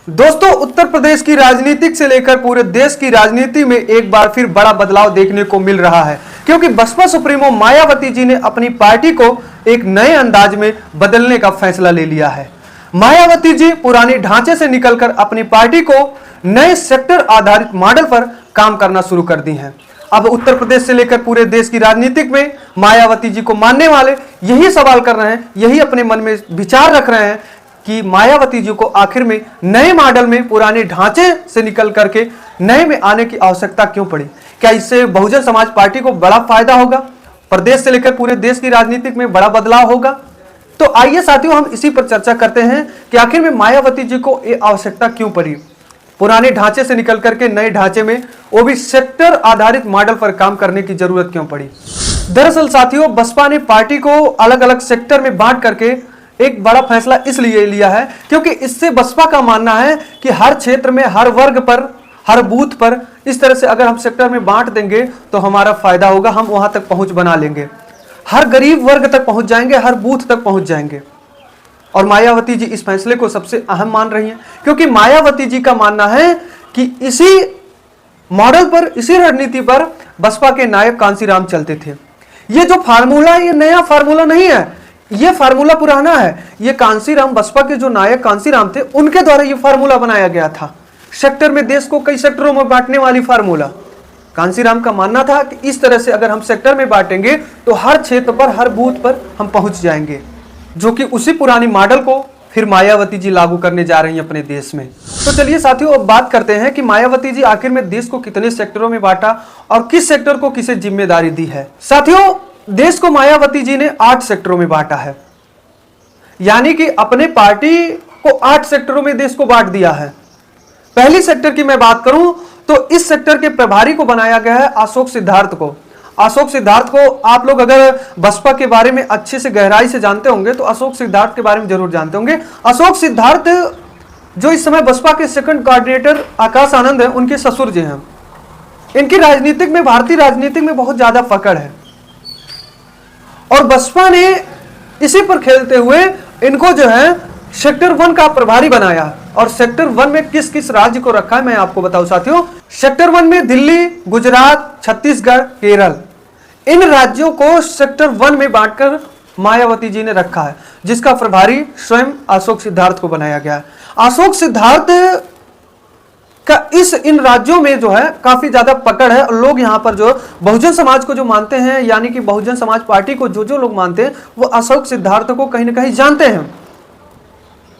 दोस्तों, उत्तर प्रदेश की राजनीतिक से लेकर पूरे देश की राजनीति में एक बार फिर बड़ा बदलाव देखने को मिल रहा है, क्योंकि बसपा सुप्रीमो मायावती जी ने अपनी पार्टी को एक नए अंदाज में बदलने का फैसला ले लिया है। मायावती जी पुराने ढांचे से निकलकर अपनी पार्टी को नए सेक्टर आधारित मॉडल पर काम करना शुरू कर दी है। अब उत्तर प्रदेश से लेकर पूरे देश की राजनीतिक में मायावती जी को मानने वाले यही सवाल कर रहे हैं, यही अपने मन में विचार रख रहे हैं कि मायावती जी को आखिर में नए मॉडल में पुराने ढांचे से निकल करके नए में आने की आवश्यकता क्यों पड़ी। क्या इससे बहुजन समाज पार्टी को बड़ा फायदा होगा, प्रदेश से लेकर पूरे देश की राजनीतिक में बड़ा बदलाव होगा? तो आइए साथियों, हम इसी पर चर्चा करते हैं कि आखिर में मायावती जी को ये आवश्यकता क्यों पड़ी, पुराने ढांचे से निकल करके नए ढांचे में, वो भी सेक्टर आधारित मॉडल पर काम करने की जरूरत क्यों पड़ी। दरअसल साथियों, बसपा ने पार्टी को अलग अलग सेक्टर में बांट करके एक बड़ा फैसला इसलिए लिया है क्योंकि इससे बसपा का मानना है कि हर क्षेत्र में, हर वर्ग पर, हर बूथ पर इस तरह से अगर हम सेक्टर में बांट देंगे तो हमारा फायदा होगा, हम वहां तक पहुंच बना लेंगे, हर गरीब वर्ग तक पहुंच जाएंगे, हर बूथ तक पहुंच जाएंगे। और मायावती जी इस फैसले को सबसे अहम मान रही हैं, क्योंकि मायावती जी का मानना है कि इसी मॉडल पर, इसी रणनीति पर बसपा के नायक कांसीराम चलते थे। ये जो फार्मूला है, ये नया फार्मूला नहीं है, ये फार्मूला पुराना है। ये कांसीराम, बसपा के जो नायक कांसीराम थे, उनके द्वारा ये फार्मूला बनाया गया था। सेक्टर में, देश को कई सेक्टरों में बांटने वाली फार्मूला कांसीराम का मानना था कि इस तरह से अगर हम सेक्टर में बांटेंगे तो हर क्षेत्र पर, हर बूथ पर हम पहुंच जाएंगे, जो कि उसी पुरानी मॉडल को फिर मायावती जी लागू करने जा रही हैं अपने देश में। तो चलिए साथियों, अब बात करते हैं कि मायावती जी आखिर में देश को कितने सेक्टरों में बांटा और किस सेक्टर को किसे जिम्मेदारी दी है। साथियों, देश को मायावती जी ने 8 सेक्टरों में बांटा है, यानी कि अपने पार्टी को 8 सेक्टरों में देश को बांट दिया है। पहली सेक्टर की मैं बात करूं तो इस सेक्टर के प्रभारी को बनाया गया है अशोक सिद्धार्थ को। अशोक सिद्धार्थ को आप लोग अगर बसपा के बारे में अच्छे से गहराई से जानते होंगे तो अशोक सिद्धार्थ के बारे में जरूर जानते होंगे। अशोक सिद्धार्थ जो इस समय बसपा के सेकंड कोऑर्डिनेटर आकाश आनंद है, उनके ससुर जी हैं। इनकी राजनीतिक में, भारतीय राजनीतिक में बहुत ज्यादा पकड़ है और बसपा ने इसी पर खेलते हुए इनको जो है सेक्टर 1 का प्रभारी बनाया। और सेक्टर 1 में किस किस राज्य को रखा है मैं आपको बताऊं साथियों। सेक्टर 1 में दिल्ली, गुजरात, छत्तीसगढ़, केरल, इन राज्यों को सेक्टर 1 में बांटकर मायावती जी ने रखा है, जिसका प्रभारी स्वयं अशोक सिद्धार्थ को बनाया गया है। अशोक सिद्धार्थ का इन राज्यों में जो है काफी ज्यादा पकड़ है और लोग यहाँ पर जो बहुजन समाज को जो मानते हैं, यानी कि बहुजन समाज पार्टी को जो लोग मानते हैं, वो अशोक सिद्धार्थ को कहीं ना कहीं जानते हैं।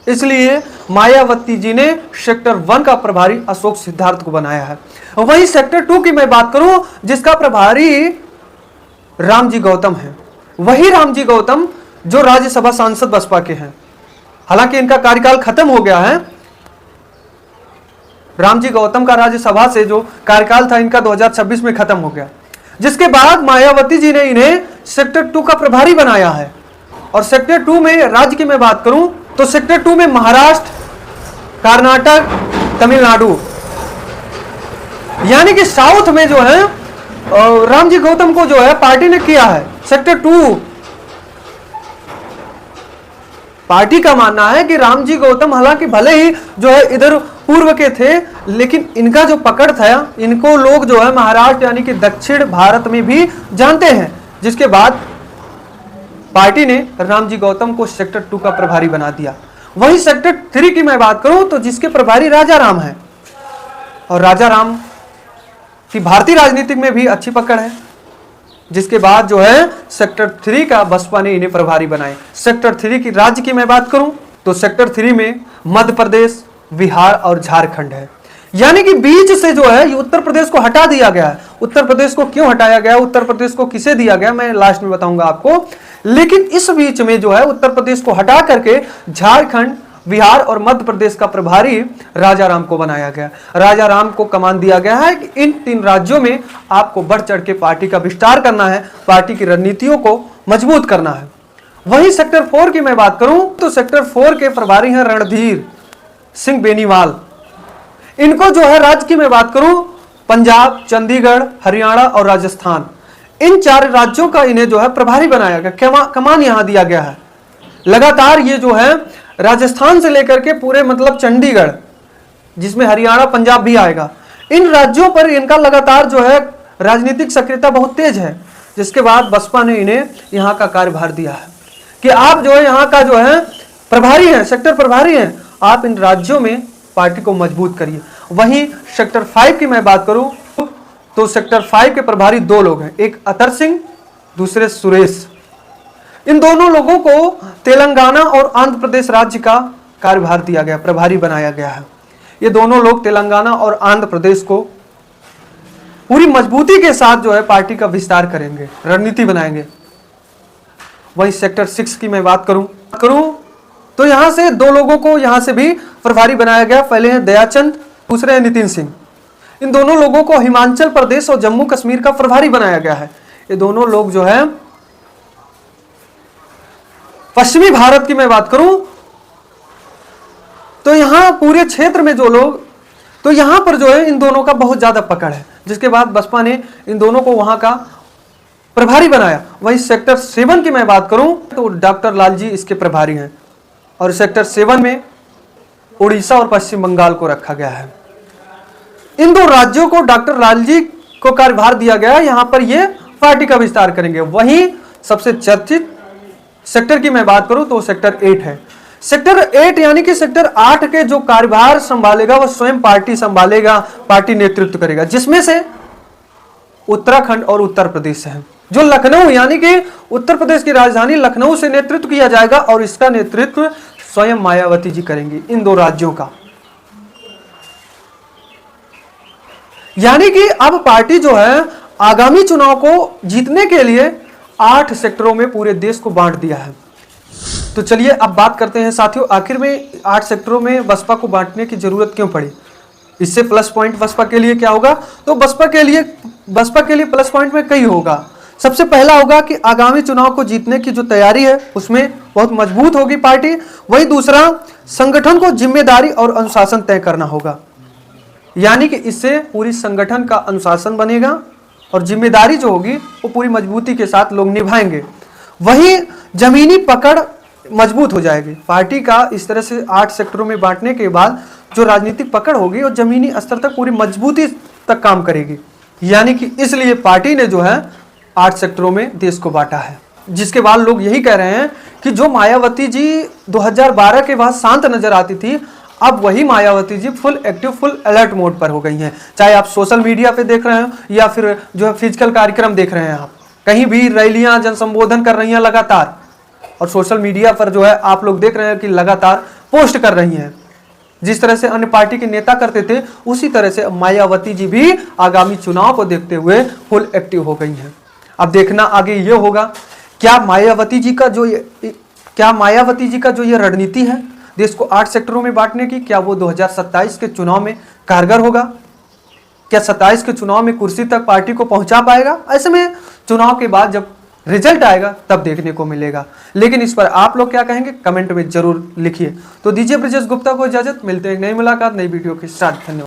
इसलिए मायावती जी ने सेक्टर 1 का प्रभारी अशोक सिद्धार्थ को बनाया है। वहीं सेक्टर 2 की मैं बात करूं, जिसका प्रभारी रामजी गौतम है। वही रामजी गौतम जो राज्यसभा सांसद बसपा के हैं, हालांकि इनका कार्यकाल खत्म हो गया है। रामजी गौतम का राज्यसभा से जो कार्यकाल था इनका 2026 में खत्म हो गया, जिसके बाद मायावती जी ने इन्हें सेक्टर 2 का प्रभारी बनाया है। और सेक्टर 2 में राज्य की मैं बात करूं तो सेक्टर 2 में महाराष्ट्र, कर्नाटक, तमिलनाडु, यानी कि साउथ में जो है रामजी गौतम को जो है पार्टी ने किया है। सेक्टर 2 पार्टी का मानना है कि रामजी गौतम हालांकि भले ही जो है इधर पूर्व के थे, लेकिन इनका जो पकड़ था, इनको लोग जो है महाराष्ट्र यानी कि दक्षिण भारत में भी जानते हैं, जिसके बाद पार्टी ने रामजी गौतम को सेक्टर 2 का प्रभारी बना दिया। वही सेक्टर 3 की मैं बात करूं तो जिसके प्रभारी राजा राम है, और राजा राम की भारतीय राजनीति में भी अच्छी पकड़ है, जिसके बाद जो है सेक्टर 3 का बसपा ने इन्हें प्रभारी बनाए। सेक्टर 3 की राज्य की मैं बात करूं तो सेक्टर 3 में मध्य प्रदेश, बिहार और झारखंड है, यानी कि बीच से जो है ये उत्तर प्रदेश को हटा दिया गया है। उत्तर प्रदेश को क्यों हटाया गया, उत्तर प्रदेश को किसे दिया गया, मैं लास्ट में बताऊंगा आपको। लेकिन इस बीच में जो है उत्तर प्रदेश को हटा करके झारखंड, बिहार और मध्य प्रदेश का प्रभारी राजा राम को बनाया गया। राजा राम को कमान दिया गया है कि इन 3 राज्यों में आपको बढ़ चढ़ के पार्टी का विस्तार करना है, पार्टी की रणनीतियों को मजबूत करना है। वहीं सेक्टर 4 की मैं बात करूं तो सेक्टर 4 के प्रभारी हैं रणधीर सिंह बेनीवाल। इनको जो है राज्य की मैं बात करूं, पंजाब, चंडीगढ़, हरियाणा और राजस्थान, इन 4 राज्यों का इन्हें जो है प्रभारी बनाया गया, कमान यहां दिया गया है। लगातार ये जो है राजस्थान से लेकर के पूरे मतलब चंडीगढ़, जिसमें हरियाणा पंजाब भी आएगा। इन राज्यों पर इनका लगातार जो है राजनीतिक सक्रियता बहुत तेज है, जिसके बाद बसपा ने इन्हें यहाँ का कार्यभार दिया है कि आप जो है यहाँ का जो है प्रभारी हैं, सेक्टर प्रभारी हैं, आप इन राज्यों में पार्टी को मजबूत करिए। वहीं सेक्टर 5 की मैं बात करूं तो सेक्टर 5 के प्रभारी 2 लोग हैं, एक अतर सिंह, दूसरे सुरेश। इन दोनों लोगों को तेलंगाना और आंध्र प्रदेश राज्य का कार्यभार दिया गया, प्रभारी बनाया गया है। ये दोनों लोग तेलंगाना और आंध्र प्रदेश को पूरी मजबूती के साथ जो है पार्टी का विस्तार करेंगे, रणनीति बनाएंगे। वहीं सेक्टर 6 की मैं बात करूं तो यहां से 2 लोगों को यहां से भी प्रभारी बनाया गया। पहले हैं दयाचंद, दूसरे हैं नितिन सिंह। इन दोनों लोगों को हिमाचल प्रदेश और जम्मू कश्मीर का प्रभारी बनाया गया है। ये दोनों लोग जो है पश्चिमी भारत की मैं बात करूं तो यहां पूरे क्षेत्र में जो लोग, तो यहां पर जो है इन दोनों का बहुत ज्यादा पकड़ है, जिसके बाद बसपा ने इन दोनों को वहां का प्रभारी बनाया। वहीं सेक्टर 7 की मैं बात करूं तो डॉक्टर लालजी इसके प्रभारी हैं और सेक्टर 7 में उड़ीसा और पश्चिम बंगाल को रखा गया है। इन 2 राज्यों को डॉक्टर लालजी को कार्यभार दिया गया है, यहां पर ये पार्टी का विस्तार करेंगे। वहीं सबसे चर्चित सेक्टर की मैं बात करूं तो सेक्टर 8 है। सेक्टर 8 यानी कि सेक्टर 8 के जो कार्यभार संभालेगा वह स्वयं पार्टी संभालेगा, पार्टी नेतृत्व करेगा, जिसमें से उत्तराखंड और उत्तर प्रदेश है। जो लखनऊ यानी कि उत्तर प्रदेश की राजधानी लखनऊ से नेतृत्व किया जाएगा और इसका नेतृत्व स्वयं मायावती जी करेंगी, इन 2 राज्यों का। यानी कि अब पार्टी जो है आगामी चुनाव को जीतने के लिए 8 सेक्टरों में पूरे देश को बांट दिया है। तो चलिए अब बात करते हैं साथियों, आखिर में 8 सेक्टरों में बसपा को बांटने की जरूरत क्यों पड़ी, इससे प्लस पॉइंट बसपा के लिए क्या होगा। तो बसपा के लिए प्लस पॉइंट में कई होगा। सबसे पहला होगा कि आगामी चुनाव को जीतने की जो तैयारी है उसमें बहुत मजबूत होगी पार्टी। वही दूसरा, संगठन को जिम्मेदारी और अनुशासन तय करना होगा, यानी कि इससे पूरी संगठन का अनुशासन बनेगा और जिम्मेदारी जो होगी वो पूरी मजबूती के साथ लोग निभाएंगे। वहीं जमीनी पकड़ मजबूत हो जाएगी पार्टी का। इस तरह से 8 सेक्टरों में बांटने के बाद जो राजनीतिक पकड़ होगी और जमीनी स्तर तक पूरी मजबूती तक काम करेगी। यानी कि इसलिए पार्टी ने जो है 8 सेक्टरों में देश को बांटा है, जिसके बाद लोग यही कह रहे हैं कि जो मायावती जी 2012 के बाद शांत नजर आती थी, अब वही Mayawati ji full active, full alert mode पर हो गई हैं। चाहे आप सोशल मीडिया पे देख रहे हो या फिर जो है फिजिकल कार्यक्रम देख रहे हैं, आप कहीं भी रैलियां, जन संबोधन कर रही हैं लगातार, और सोशल मीडिया पर जो है आप लोग देख रहे हैं कि लगातार पोस्ट कर रही हैं। जिस तरह से अन्य पार्टी के नेता करते थे उसी तरह से मायावती जी भी आगामी चुनाव को देखते हुए फुल एक्टिव हो गई हैं। अब देखना आगे ये होगा, क्या मायावती जी का जो ये रणनीति है देश को 8 सेक्टरों में बांटने की, क्या वो 2027 के चुनाव में कारगर होगा? क्या 27 के चुनाव में कुर्सी तक पार्टी को पहुंचा पाएगा? ऐसे में चुनाव के बाद जब रिजल्ट आएगा तब देखने को मिलेगा। लेकिन इस पर आप लोग क्या कहेंगे कमेंट में जरूर लिखिए। तो दीजिए ब्रिजेश गुप्ता को इजाजत, मिलते हैं नई मुलाकात नई वीडियो के साथ। धन्यवाद।